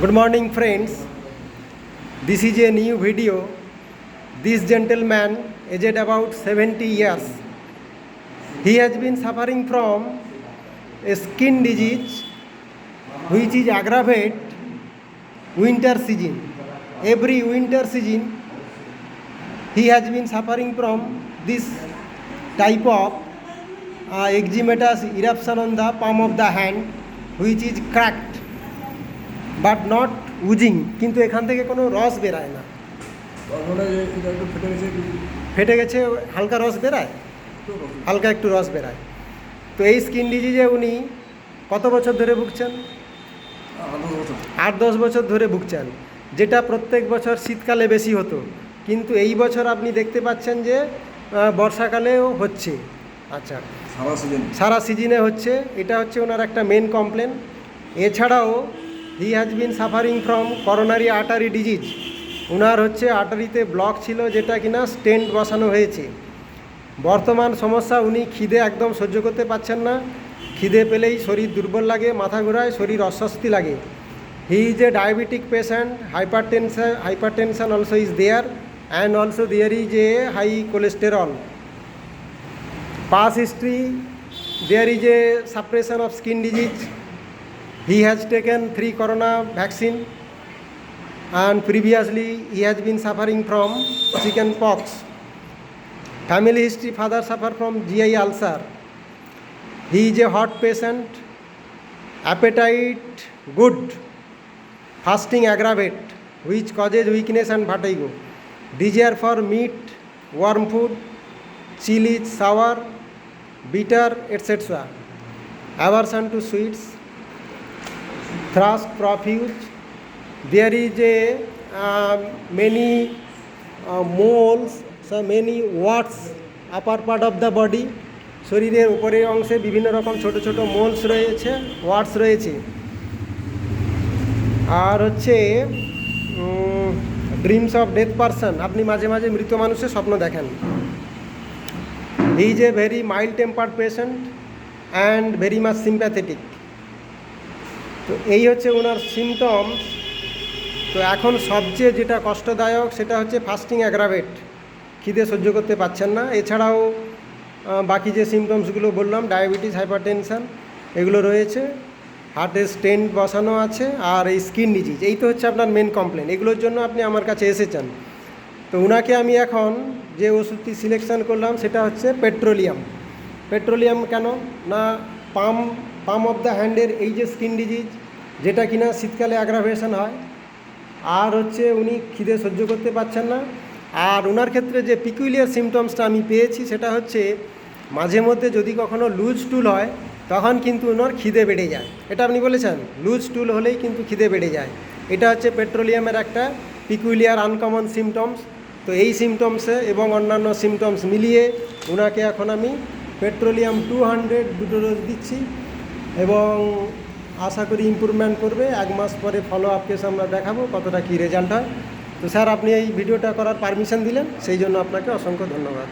Good morning, friends. This is a new video. This gentleman, aged about 70 years, he has been suffering from a skin disease which is aggravate winter season. Every winter season, he has been suffering from this type of eczematous eruption on the palm of the hand, which is cracked but not oozing, কিন্তু এখান থেকে কোনো রস বেরায় না। ফেটে গেছে, হালকা রস বেরায়, হালকা একটু রস বেরায়। তো এই স্কিন ডিজিজে উনি কত বছর ধরে ভুগছেন? 8-10 বছর ধরে ভুগছেন, যেটা প্রত্যেক বছর শীতকালে বেশি হতো, কিন্তু এই বছর আপনি দেখতে পাচ্ছেন যে বর্ষাকালেও হচ্ছে। আচ্ছা, সারা সিজনে হচ্ছে। এটা হচ্ছে ওনার একটা মেন কমপ্লেন। এছাড়াও he has been suffering from coronary artery disease. ওনার হচ্ছে আর্টারিতে ব্লক ছিল, যেটা কিনা স্টেন্ট বসানো হয়েছে। বর্তমান সমস্যা, উনি খিদে একদম সহ্য করতে পারছেন না। খিদে পেলেই শরীর দুর্বল লাগে, মাথা ঘোরায়, শরীর অস্বস্তি লাগে। He is a diabetic patient, hypertension also is there, and also there is a high cholesterol. Past history, there is a suppression of skin disease. He has taken 3 corona vaccine, and previously he has been suffering from chicken pox. Family history, father suffer from GI ulcer. He is a heart patient. Appetite good, fasting aggravate, which causes weakness and vertigo. Desire for meat, warm food, chili, sour, bitter, etc. Aversion to sweets. Thirst profuse. There is a many moles, so many warts upper part of the body. শরীরের উপরের অংশে বিভিন্ন রকম ছোট ছোট moles রয়েছে, ওয়ার্টস রয়েছে। আর হচ্ছে ড্রিমস অফ ডেথ পারসন, আপনি মাঝে মাঝে মৃত মানুষের স্বপ্ন দেখেন। He is a very mild tempered patient and very much sympathetic. তো এই হচ্ছে ওনার সিমটমস। তো এখন সবচেয়ে যেটা কষ্টদায়ক সেটা হচ্ছে ফাস্টিং অ্যাগ্রাভেট, খিদে সহ্য করতে পারছেন না। এছাড়াও বাকি যে সিমটমসগুলো বললাম, ডায়াবেটিস, হাইপারটেনশন, এগুলো রয়েছে। হার্টের স্টেন্ট বসানো আছে, আর এই স্কিন ডিজিজ, এই তো হচ্ছে আপনার মেন কমপ্লেন। এগুলোর জন্য আপনি আমার কাছে এসেছেন। তো ওনাকে আমি এখন যে ওষুধটি সিলেকশন করলাম সেটা হচ্ছে পেট্রোলিয়াম। পেট্রোলিয়াম কেন না, পাম অফ দ্য হ্যান্ডের এই যে স্কিন ডিজিজ, যেটা কিনা শীতকালে অ্যাগ্রাভেশন হয়, আর হচ্ছে উনি খিদে সহ্য করতে পারছেন না। আর ওনার ক্ষেত্রে যে পিকুলিয়ার সিমটমসটা আমি পেয়েছি সেটা হচ্ছে মাঝে মধ্যে যদি কখনো লুজ টুল হয় তখন কিন্তু ওনার খিদে বেড়ে যায়। এটা আপনি বলেছেন, লুজ টুল হলেই কিন্তু খিদে বেড়ে যায়। এটা হচ্ছে পেট্রোলিয়ামের একটা পিকুলিয়ার আনকমন সিমটমস। তো এই সিমটমসে এবং অন্যান্য সিমটমস মিলিয়ে ওনাকে এখন আমি পেট্রোলিয়াম 200 দুটো ডোজ দিচ্ছি, এবং আশা করি ইমপ্রুভমেন্ট করবে। 1 মাস পরে ফলো আপ কেস আমরা দেখাবো কতটা কী রেজাল্ট হয়। তো স্যার, আপনি এই ভিডিওটা করার পারমিশন দিলেন, সেই জন্য আপনাকে অসংখ্য ধন্যবাদ।